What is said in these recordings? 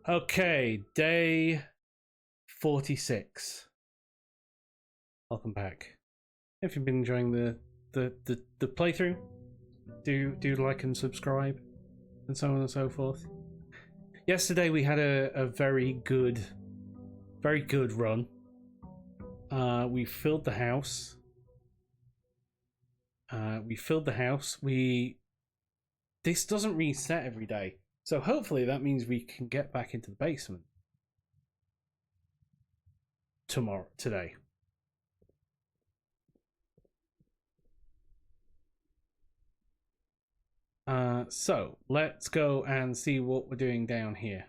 Okay, day 46. Welcome back. If you've been enjoying the playthrough, do like and subscribe, and so on and so forth. Yesterday we had a very good run. We filled the house. This doesn't reset every day, so hopefully that means we can get back into the basement today. So let's go and see what we're doing down here.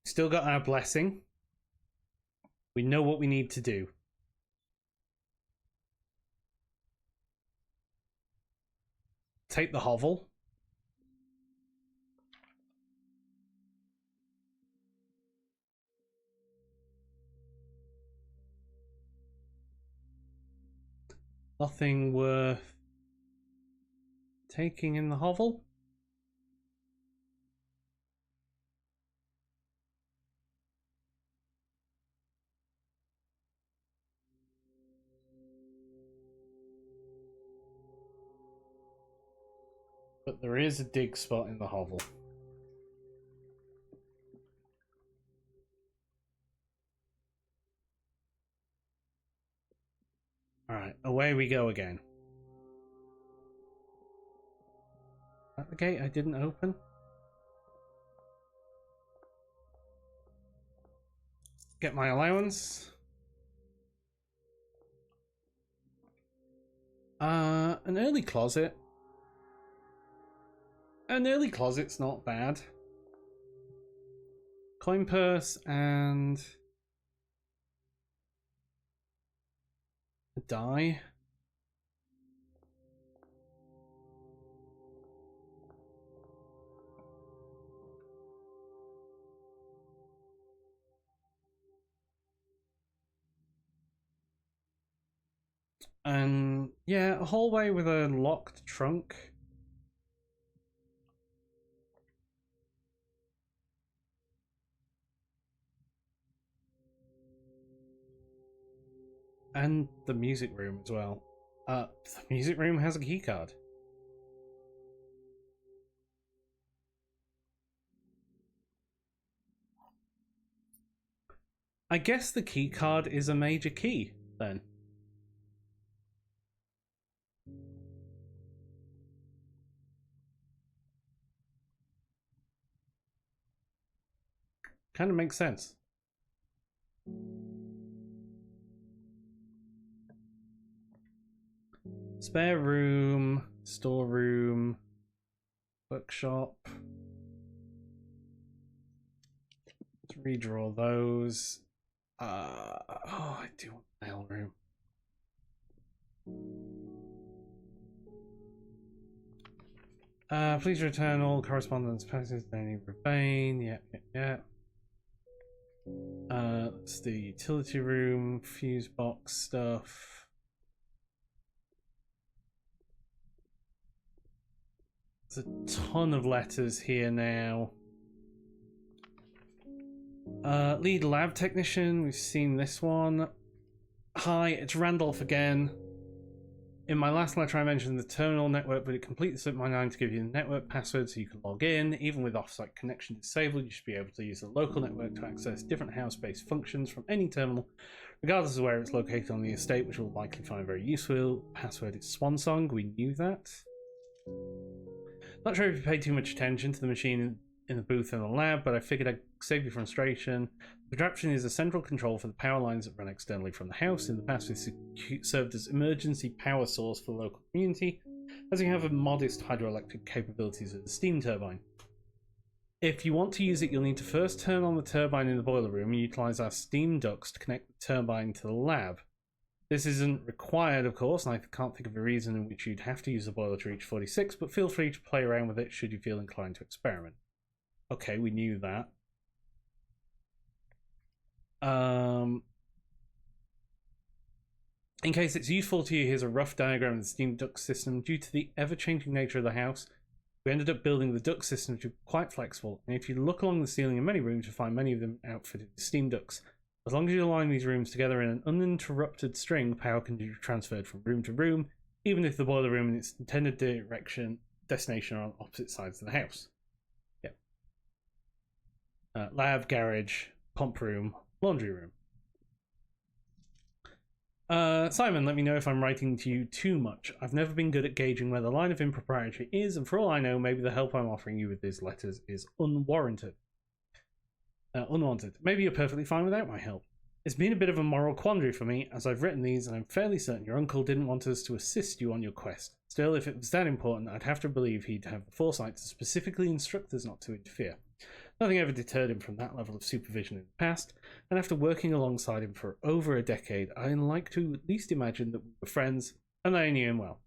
Still got our blessing. We know what we need to do. Take the hovel. Nothing worth taking in the hovel. But there is a dig spot in the hovel. Alright, away we go again. Is that the gate I didn't open? Get my allowance. An early closet. An early closet's not bad. Coin purse and a die. And yeah, a hallway with a locked trunk. And the music room as well. The music room has a key card. I guess the key card is a major key, then. Kind of makes sense. Spare room, storeroom, workshop. Let's redraw those. I do want the mail room. Please return all correspondence passes to any remain. Yeah. That's the utility room, fuse box stuff. There's a ton of letters here now. Lead lab technician, we've seen this one. Hi, it's Randolph again. In my last letter I mentioned the terminal network, but it completely slipped my mind to give you the network password so you can log in. Even with offsite connection disabled, you should be able to use the local network to access different house-based functions from any terminal, regardless of where it's located on the estate, which will likely find very useful. Password is Swansong, we knew that. Not sure if you paid too much attention to the machine in the booth in the lab, but I figured I'd save you frustration. The contraption is a central control for the power lines that run externally from the house. In the past, this served as emergency power source for the local community, as we have a modest hydroelectric capabilities of the steam turbine. If you want to use it, you'll need to first turn on the turbine in the boiler room and utilize our steam ducts to connect the turbine to the lab. This isn't required, of course, and I can't think of a reason in which you'd have to use the boiler to reach 46, but feel free to play around with it should you feel inclined to experiment. Okay, we knew that. In case it's useful to you, here's a rough diagram of the steam duct system. Due to the ever-changing nature of the house, We ended up building the duct system to be quite flexible, and if you look along the ceiling in many rooms, you'll find many of them outfitted with steam ducts. As long as you align these rooms together in an uninterrupted string, power can be transferred from room to room, even if the boiler room and its intended destination are on opposite sides of the house. Yep. Lab, garage, pump room, laundry room. Simon, let me know if I'm writing to you too much. I've never been good at gauging where the line of impropriety is, and for all I know, maybe the help I'm offering you with these letters is unwanted. Maybe you're perfectly fine without my help. It's been a bit of a moral quandary for me, as I've written these, and I'm fairly certain your uncle didn't want us to assist you on your quest. Still, if it was that important, I'd have to believe he'd have the foresight to specifically instruct us not to interfere. Nothing ever deterred him from that level of supervision in the past, and after working alongside him for over a decade, I like to at least imagine that we were friends, and that I knew him well.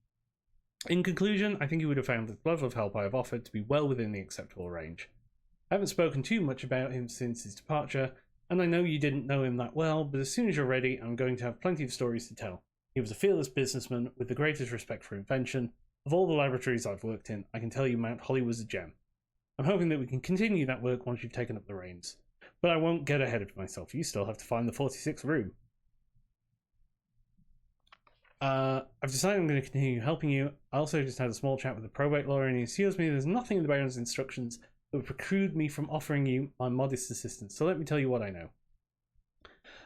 In conclusion, I think he would have found the level of help I have offered to be well within the acceptable range. I haven't spoken too much about him since his departure, and I know you didn't know him that well, but as soon as you're ready, I'm going to have plenty of stories to tell. He was a fearless businessman with the greatest respect for invention. Of all the laboratories I've worked in, I can tell you Mount Holly was a gem. I'm hoping that we can continue that work once you've taken up the reins. But I won't get ahead of myself. You still have to find the 46th room. I've decided I'm going to continue helping you. I also just had a small chat with the probate lawyer, and he assures me there's nothing in the Baron's instructions that would preclude me from offering you my modest assistance. So let me tell you what I know.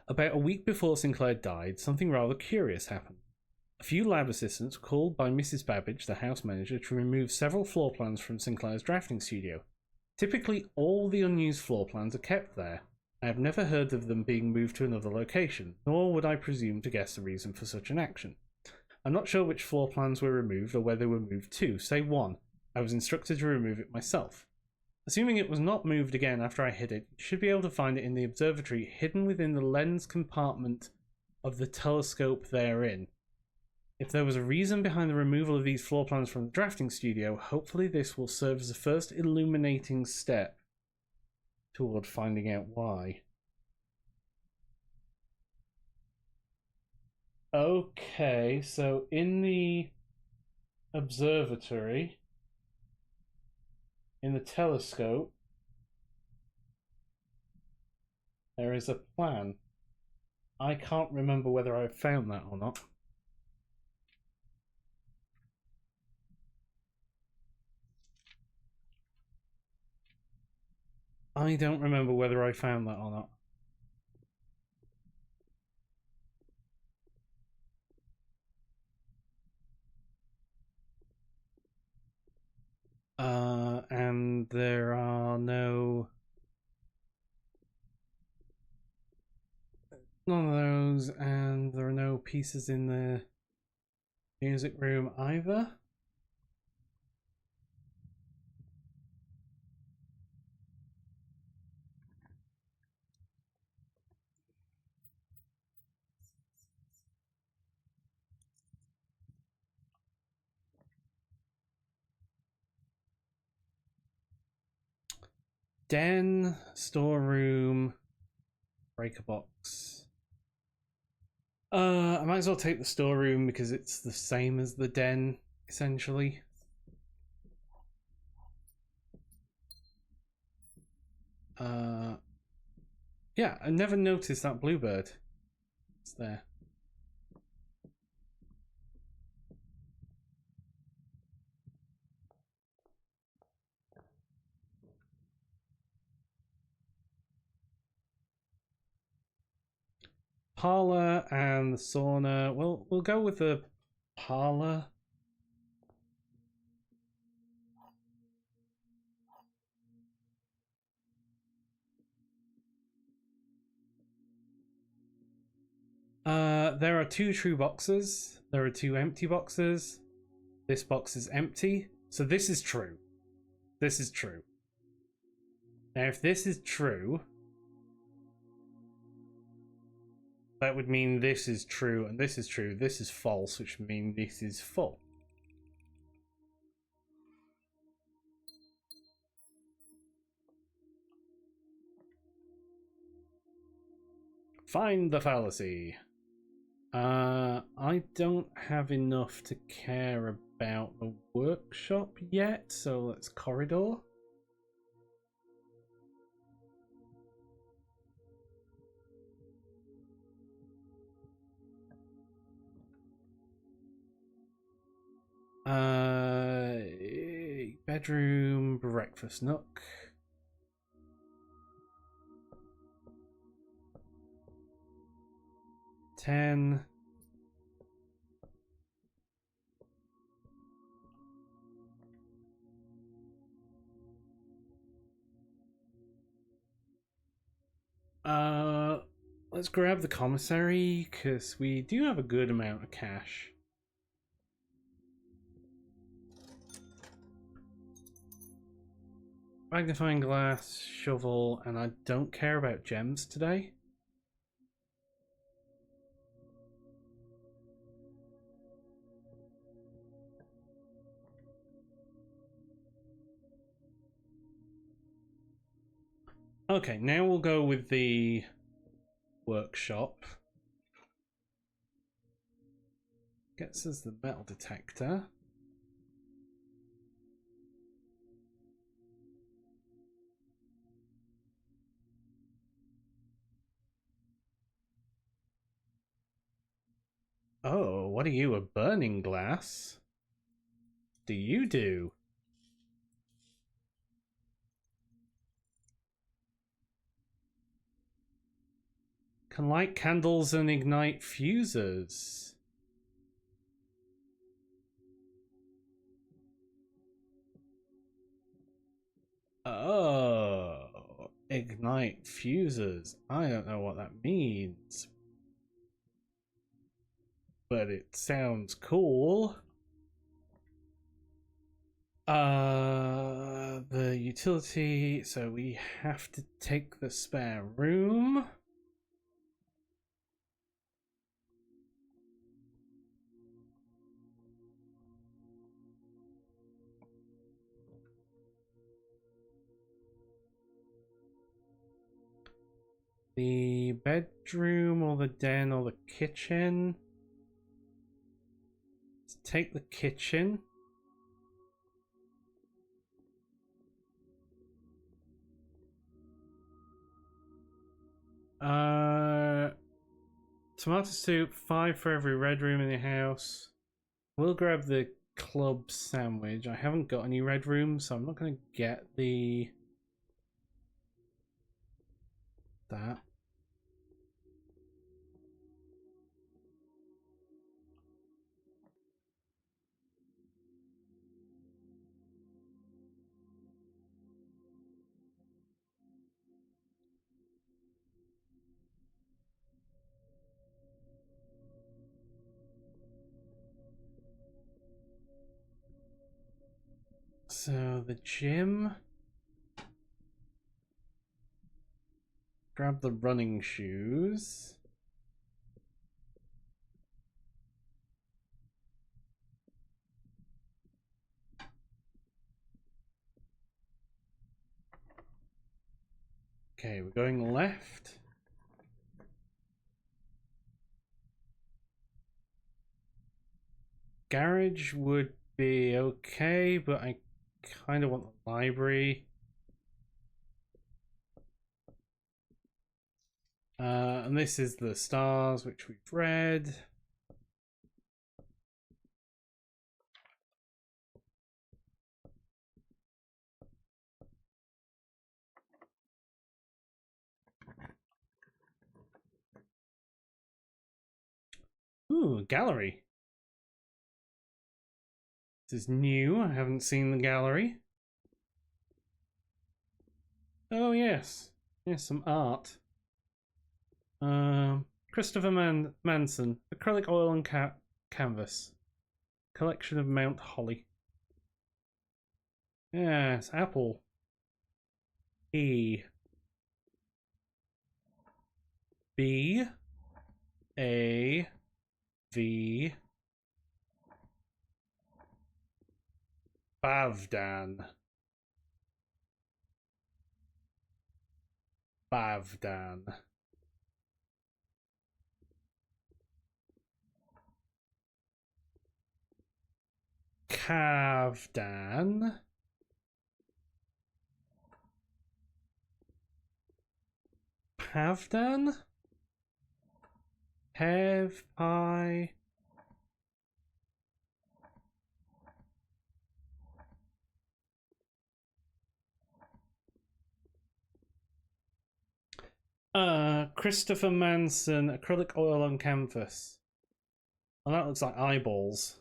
About a week before Sinclair died, something rather curious happened. A few lab assistants were called by Mrs. Babbage, the house manager, to remove several floor plans from Sinclair's drafting studio. Typically, all the unused floor plans are kept there. I have never heard of them being moved to another location, nor would I presume to guess the reason for such an action. I'm not sure which floor plans were removed or where they were moved to. Say one. I was instructed to remove it myself. Assuming it was not moved again after I hid it, you should be able to find it in the observatory, hidden within the lens compartment of the telescope therein. If there was a reason behind the removal of these floor plans from the drafting studio, hopefully this will serve as the first illuminating step toward finding out why. Okay, so in the observatory, in the telescope, there is a plan. I can't remember whether I've found that or not. I don't remember whether I found that or not. And there are none of those, and there are no pieces in the music room either. Den, storeroom, breaker box. I might as well take the storeroom because it's the same as the den, essentially. Yeah, I never noticed that bluebird. It's there. Parlor and the sauna. We'll go with the parlor. There are two true boxes. There are two empty boxes. This box is empty. So this is true. This is true. Now, if this is true, that would mean this is true and this is true. This is false, which would mean this is full. Find the fallacy. I don't have enough to care about the workshop yet, so let's corridor. Bedroom, breakfast nook. Ten. Let's grab the commissary, because we do have a good amount of cash. Magnifying glass, shovel, and I don't care about gems today. Okay, now we'll go with the workshop. Gets us the metal detector. Oh, what are you, a burning glass? Do you do? Can light candles and ignite fuses. Oh, ignite fuses. I don't know what that means, but it sounds cool. The utility, so we have to take the spare room. The bedroom or the den or the kitchen. Let's take the kitchen. Tomato soup, 5 for every red room in the house. We'll grab the club sandwich. I haven't got any red rooms, so I'm not going to get that. So the gym. Grab the running shoes. Okay, we're going left. Garage would be okay, but I kind of want the library. And this is the stars, which we've read. Ooh, gallery. This is new. I haven't seen the gallery. Oh, yes. Yes, some art. Christopher Manson. Acrylic oil and canvas. Collection of Mount Holly. Yes, apple. E. B. A. V. Bavdan. Bavdan. Pavdan. Pavdan? Pev, Pi. Christopher Manson, acrylic oil on canvas. Well, that looks like eyeballs.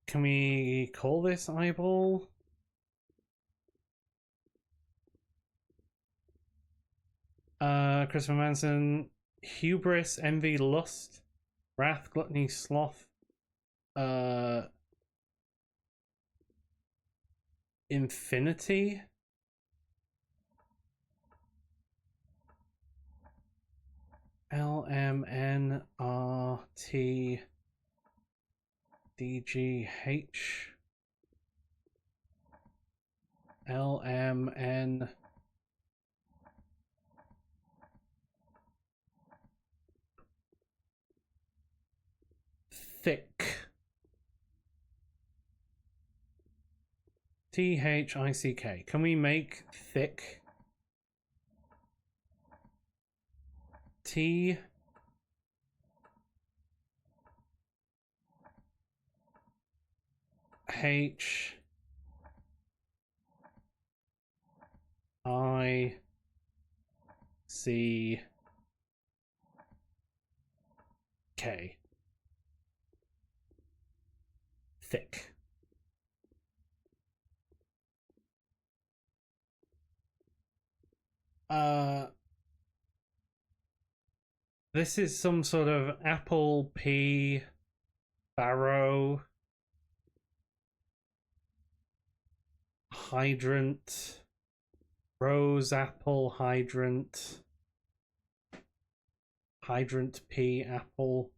Can we call this eyeball? Christopher Manson, hubris, envy, lust, wrath, gluttony, sloth, infinity. LMNRTDGH. LMN. Thick. THICK. Can we make thick? T. H. I. C. K. Thick. This is some sort of apple, pea, barrow, hydrant, rose, apple, hydrant, hydrant, pea, apple.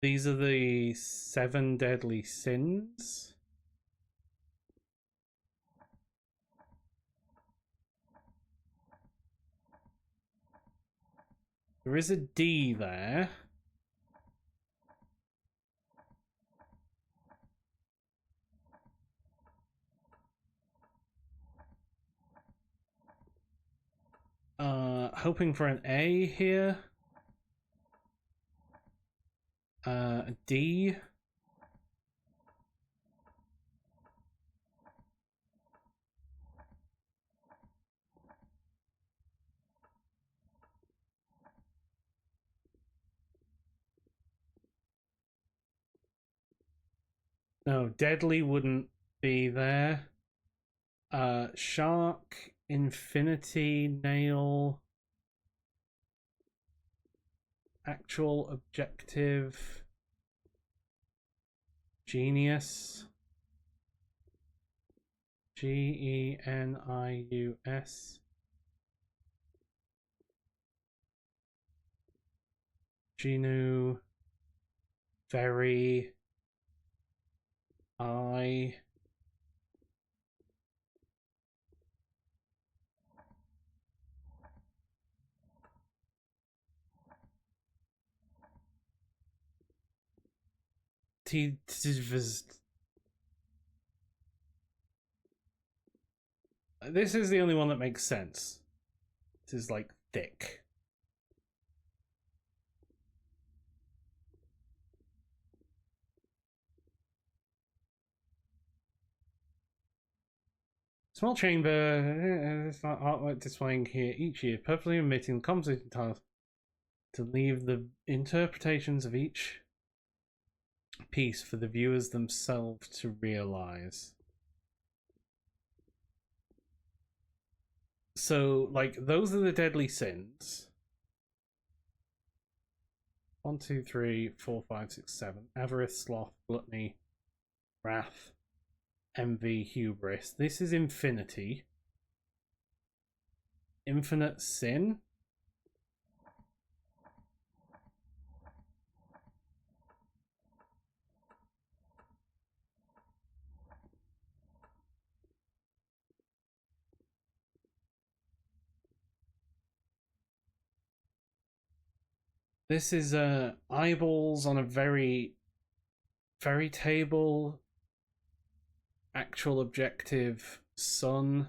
These are the 7 deadly sins. There is a D there. Hoping for an A here. A D. No, deadly wouldn't be there. Shark, infinity, nail, actual, objective, genius, GENIUS, Genu, very, I. This is the only one that makes sense. This is like thick. Small chamber, it's not artwork displaying here each year, purposely omitting the composition tiles to leave the interpretations of each piece for the viewers themselves to realize. So, like, those are the deadly sins. 1, 2, 3, 4, 5, 6, 7. Avarice, sloth, gluttony, wrath, envy, hubris. This is infinity. Infinite sin. This is eyeballs on a very table, actual objective sun.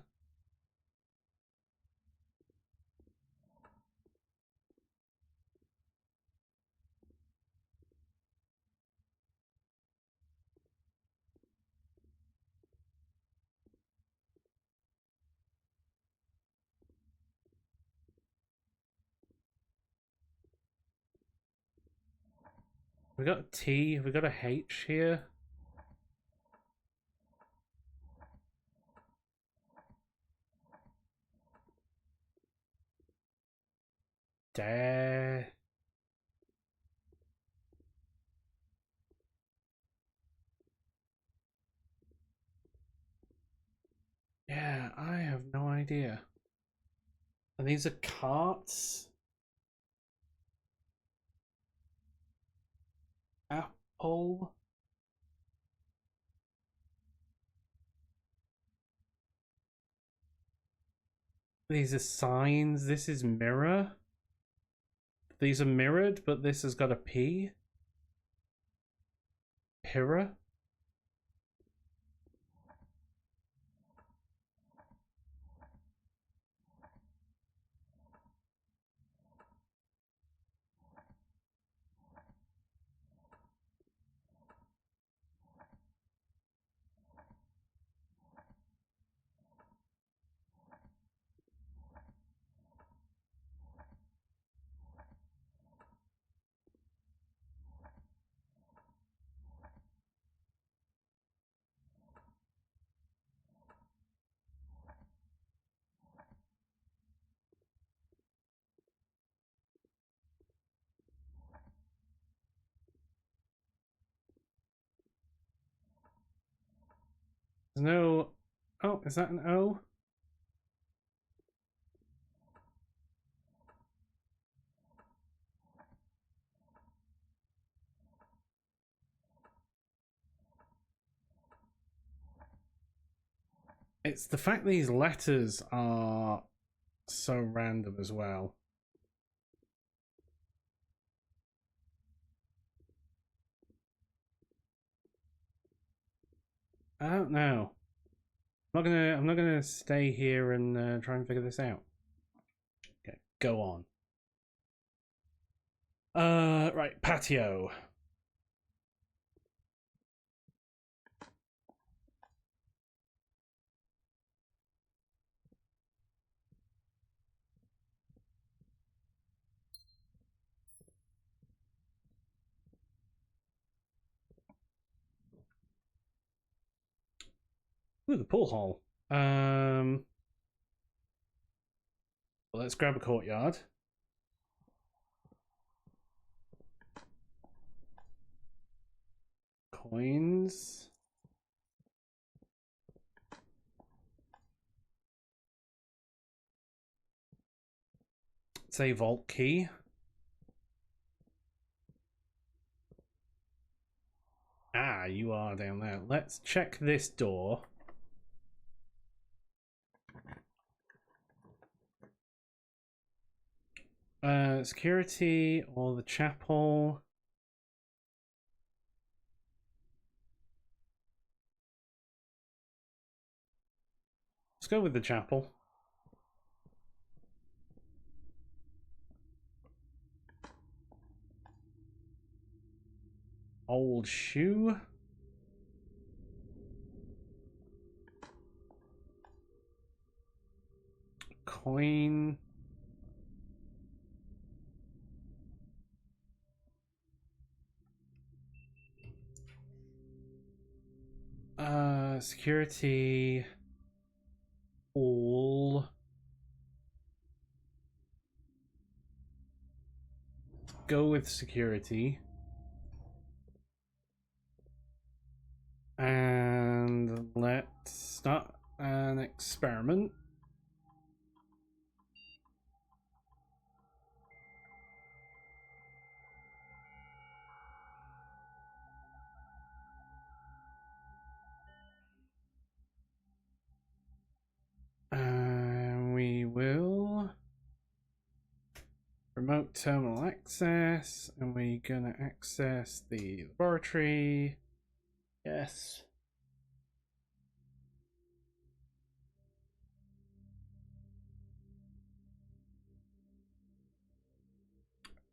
We got a T, we got a H here. Dare. Yeah, I have no idea. And these are carts. Apple. These are signs. This is mirror. These are mirrored, but this has got a P. Pira. There's no... Oh, is that an O? It's the fact these letters are so random as well. I don't know. I'm not gonna stay here and try and figure this out. Okay, go on. Right, patio. Ooh, the pool hall. Well, let's grab a courtyard. Coins. Say vault key. Ah, you are down there. Let's check this door. Security or the chapel. Let's go with the chapel. Old shoe. Coin. Security. All. Go with security. And let's start an experiment. We will Remote terminal access, and we're gonna access the laboratory. Yes.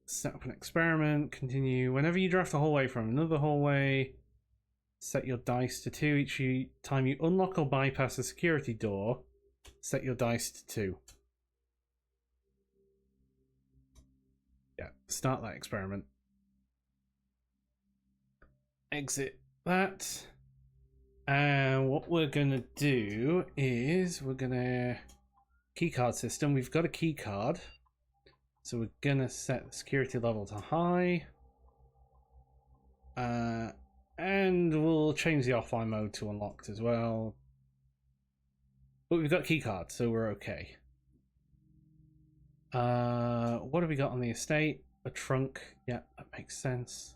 Set up an experiment, continue. Whenever you draft a hallway from another hallway, set your dice to 2 each time you unlock or bypass a security door. Set your dice to 2. Yeah, start that experiment. Exit that. And what we're gonna do is we're gonna keycard system. We've got a keycard, so we're gonna set the security level to high. And we'll change the offline mode to unlocked as well. But we've got keycard, so we're okay. What have we got on the estate? A trunk. Yeah, that makes sense.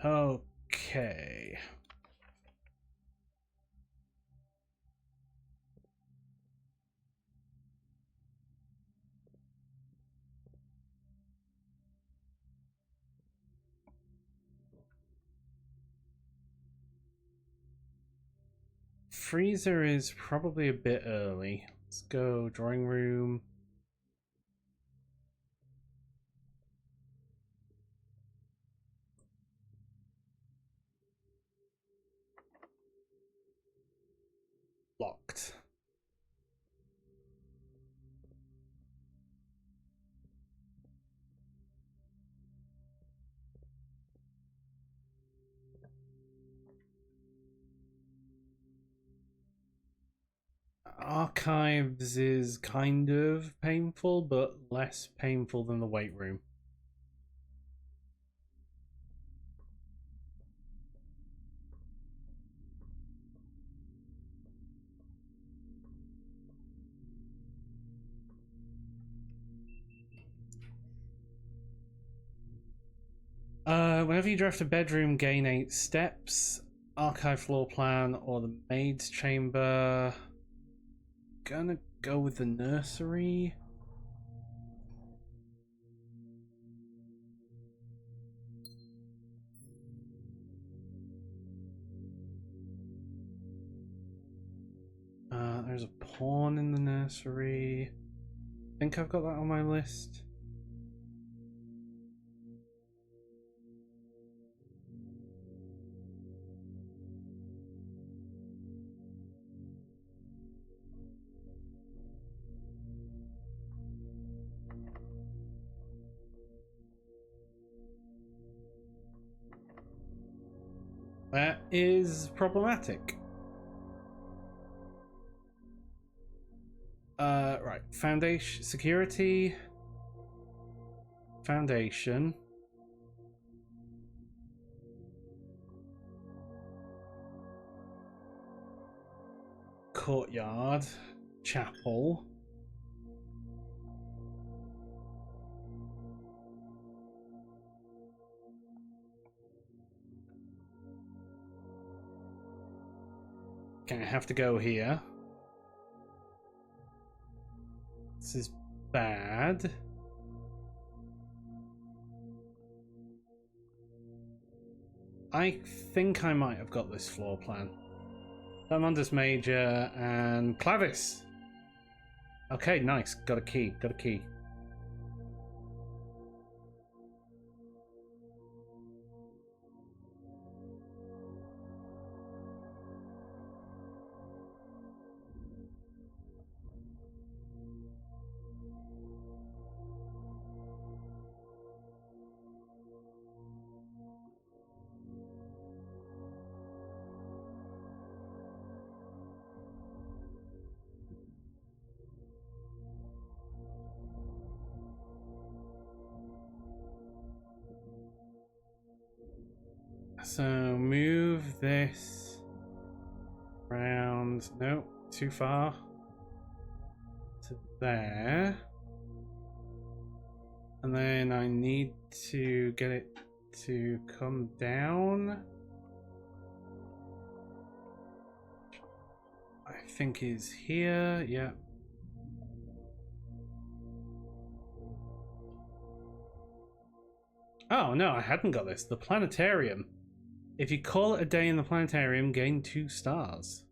Okay. Freezer is probably a bit early. Let's go drawing room. Locked. Archives is kind of painful, but less painful than the weight room. Whenever you draft a bedroom, gain 8 steps. Archive floor plan or the maid's chamber. Gonna go with the nursery. There's a pawn in the nursery. I think I've got that on my list. That is problematic. Right. Foundation, security. Foundation. Courtyard. Chapel. Gonna have to go here. This is bad. I think I might have got this floor plan. Diamondus Major and Clavis. Okay, nice. Got a key. Got a key. So move this around. No, too far. To there. And then I need to get it to come down. I think is here. Yeah. Oh no, I hadn't got this. The planetarium. If you call it a day in the planetarium, gain 2 stars.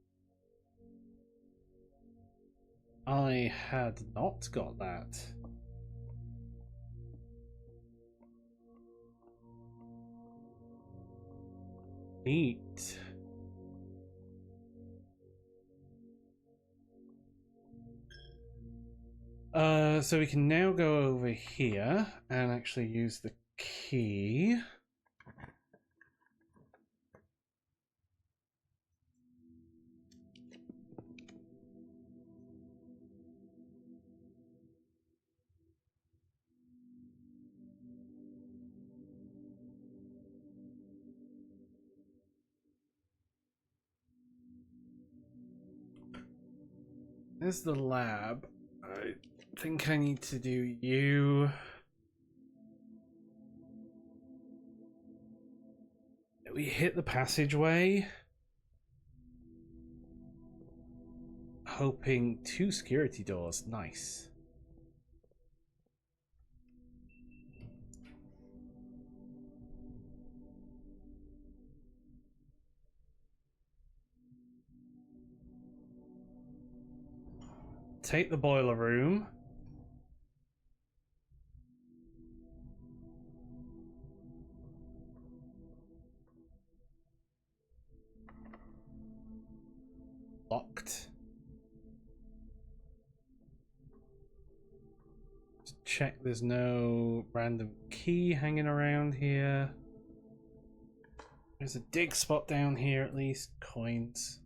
I had not got that. Neat. So we can now go over here and actually use the key. There's the lab. I think I need to do you. We hit the passageway. Hoping 2 security doors. Nice. Take the boiler room. Locked. Just check there's no random key hanging around here. There's a dig spot down here at least. Coins.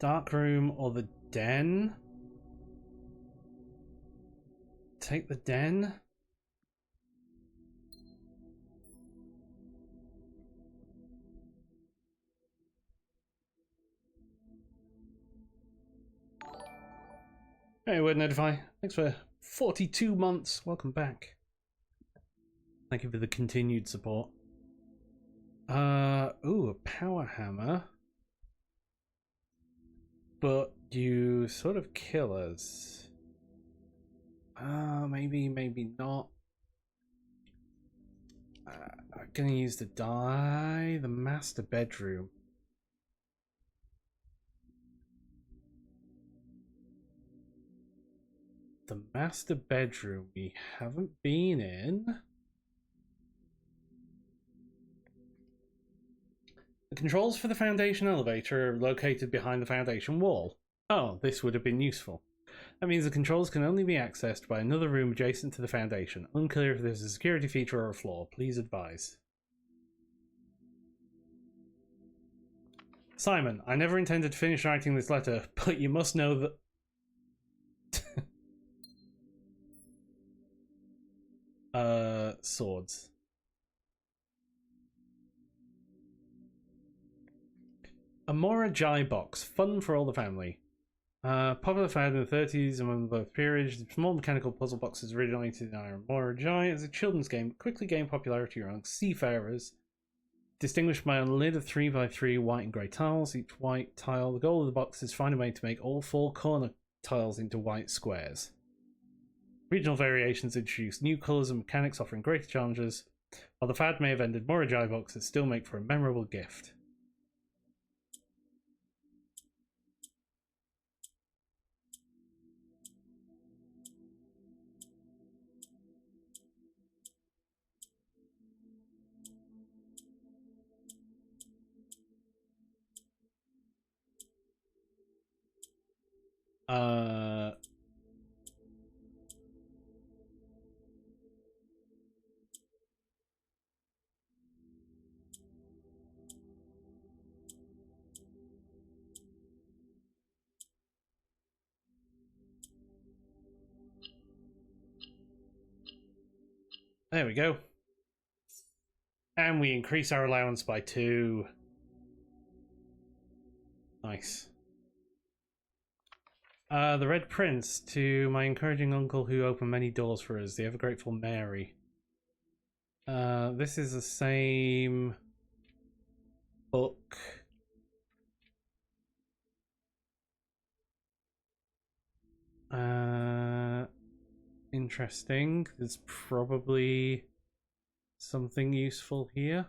Dark room or the den? Take the den? Hey, Word Notify. Thanks for 42 months. Welcome back. Thank you for the continued support. Ooh, a power hammer. But you sort of kill us. Maybe not. I'm gonna use the die. The master bedroom. The master bedroom we haven't been in. The controls for the Foundation elevator are located behind the Foundation wall. Oh, this would have been useful. That means the controls can only be accessed by another room adjacent to the Foundation. Unclear if there's a security feature or a flaw. Please advise. Simon, I never intended to finish writing this letter, but you must know that... swords. A Mora Jai box, fun for all the family. Popular fad in the 30s among both periods, the small mechanical puzzle boxes originated in Iron Mora Jai as a children's game, quickly gained popularity among seafarers. Distinguished by a lid of 3x3 white and grey tiles, each white tile. The goal of the box is to find a way to make all 4 corner tiles into white squares. Regional variations introduce new colours and mechanics, offering greater challenges. While the fad may have ended, Mora Jai boxes still make for a memorable gift. There we go. And we increase our allowance by 2. Nice. The Red Prince, to my encouraging uncle who opened many doors for us, the ever grateful Mary. This is the same book. Interesting. There's probably something useful here.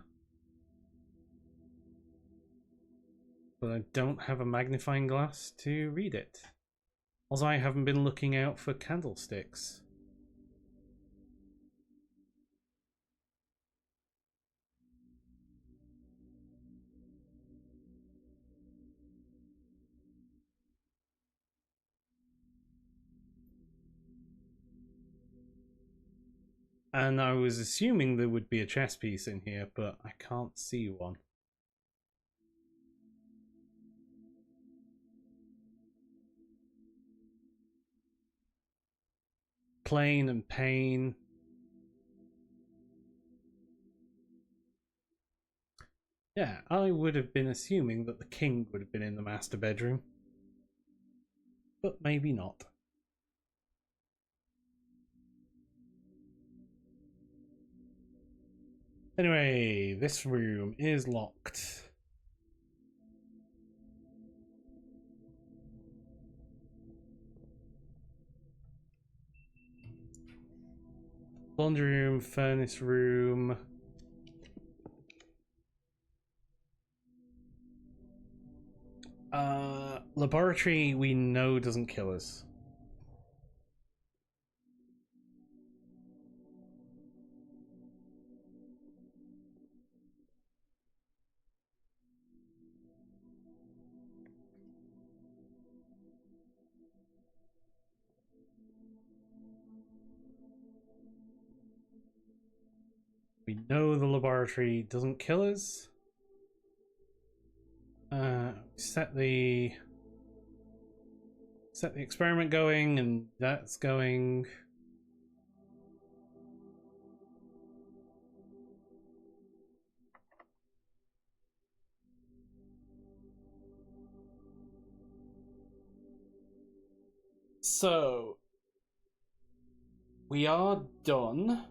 But I don't have a magnifying glass to read it. Also, I haven't been looking out for candlesticks. And I was assuming there would be a chess piece in here, but I can't see one. Plain and pain. Yeah, I would have been assuming that the king would have been in the master bedroom. But maybe not. Anyway, this room is locked. Laundry room, furnace room. Laboratory we know doesn't kill us. We know the laboratory doesn't kill us. Set the experiment going, and that's going. So we are done.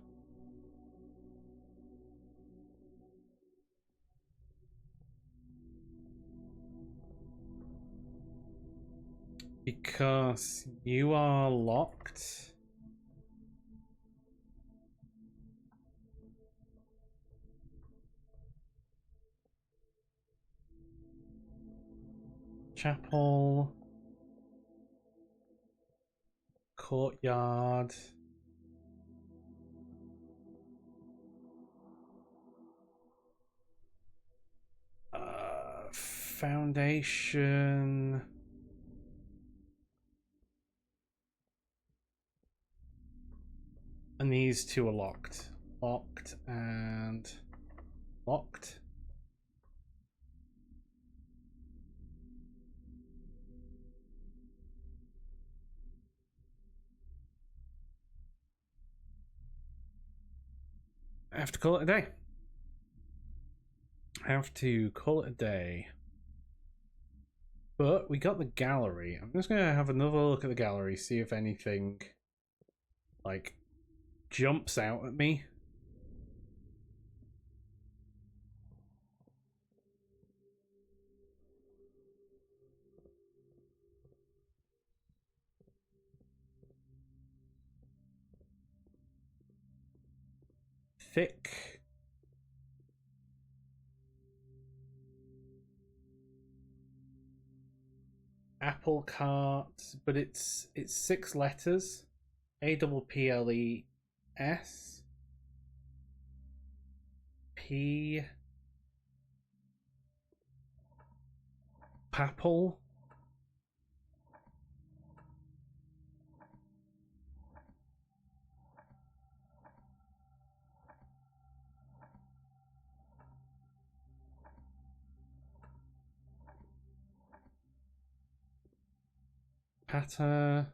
Because you are locked. Chapel. Courtyard. Foundation. And these two are locked. Locked and locked. I have to call it a day. I have to call it a day. But we got the gallery. I'm just gonna have another look at the gallery, see if anything like jumps out at me. Thick. Apple cart, but it's 6 letters. APPLES P Papple. Patter.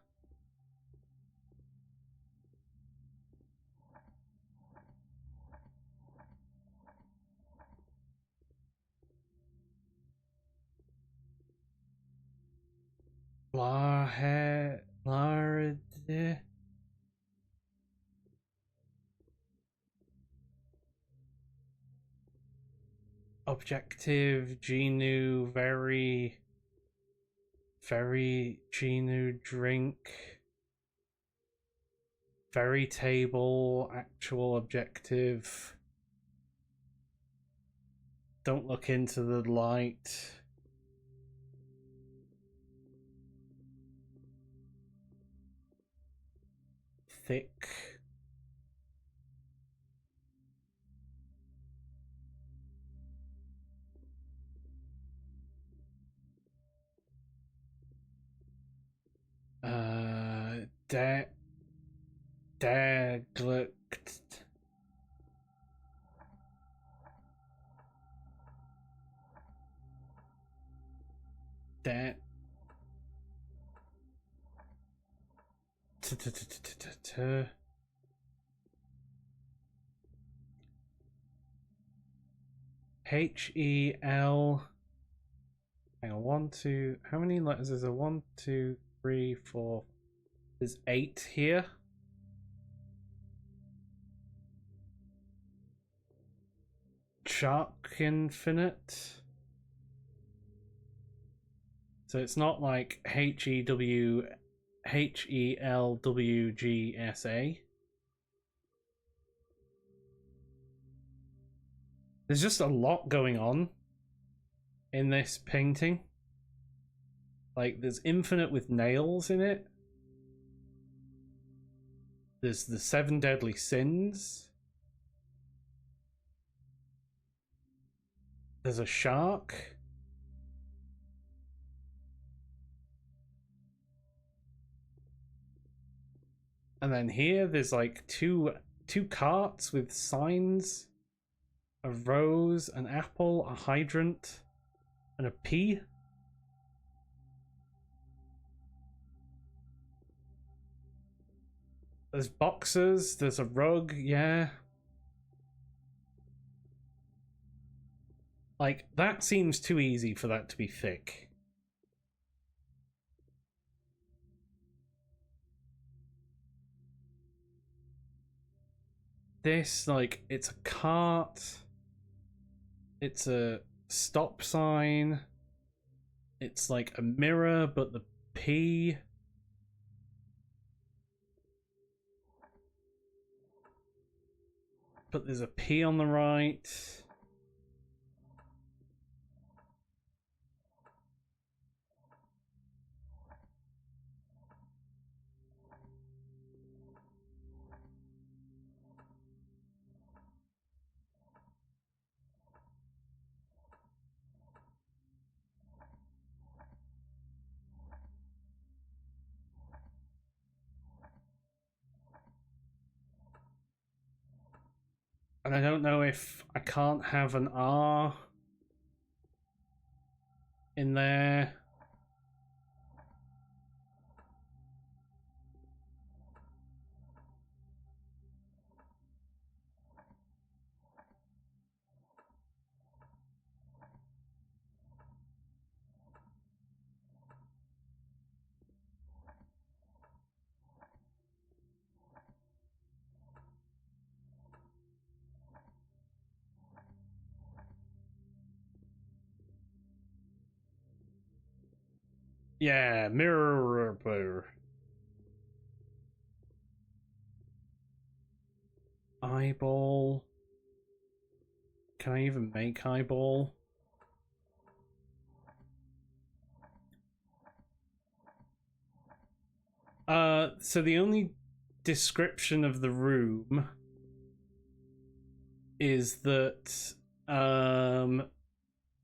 Laride. Objective, Genu, very Genu, drink. Very table, actual objective. Don't look into the light. Thick. Daglukt. That. Hel. Hang on, 1, 2. How many letters is there? 1, 2, 3, 4. There's 8 here. Shark Infinite. So it's not like HELWGSA. There's just a lot going on in this painting. Like, there's infinite with nails in it. There's the 7 deadly sins. There's a shark. And then here there's like two carts with signs. A rose, an apple, a hydrant, and a pea. There's boxes, there's a rug, yeah. Like, that seems too easy for that to be thick. This, like, it's a cart. It's a stop sign. It's like a mirror, but the P. But there's a P on the right. And I don't know if I can't have an R in there. Yeah, mirror. Eyeball. Can I even make eyeball? So the only description of the room is that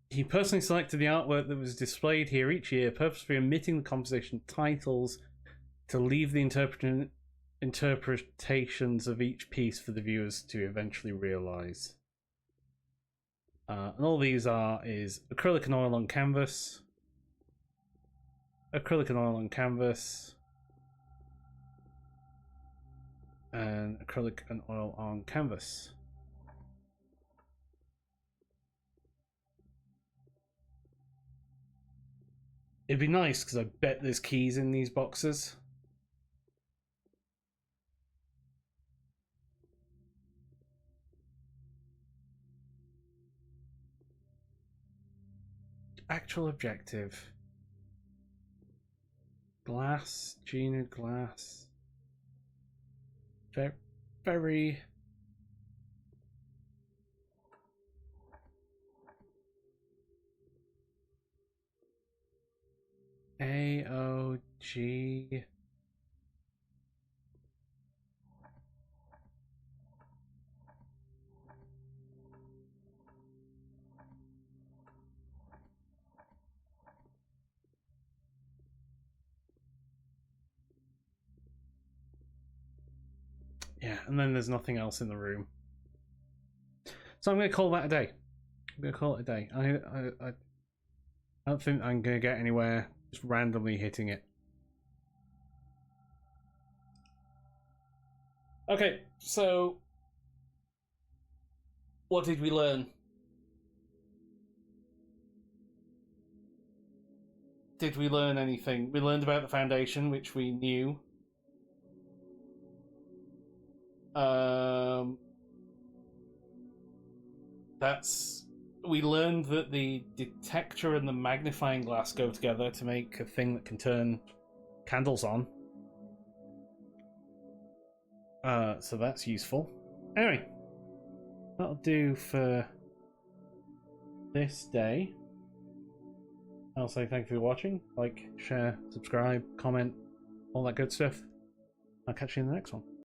he personally selected the artwork that was displayed here each year, purposefully omitting the composition titles to leave the interpretations of each piece for the viewers to eventually realize. And all these is acrylic and oil on canvas, acrylic and oil on canvas, and acrylic and oil on canvas. It'd be nice because I bet there's keys in these boxes. Actual objective. Glass, Gina Glass. Very. AOG. Yeah, and then there's nothing else in the room. So I'm going to call that a day. I'm going to call it a day. I don't think I'm going to get anywhere just randomly hitting it. Okay, so what did we learn? Did we learn anything? We learned about the Foundation, which we knew. We learned that the detector and the magnifying glass go together to make a thing that can turn candles on. So that's useful. Anyway, that'll do for this day. I'll say thank you for watching. Like, share, subscribe, comment, all that good stuff. I'll catch you in the next one.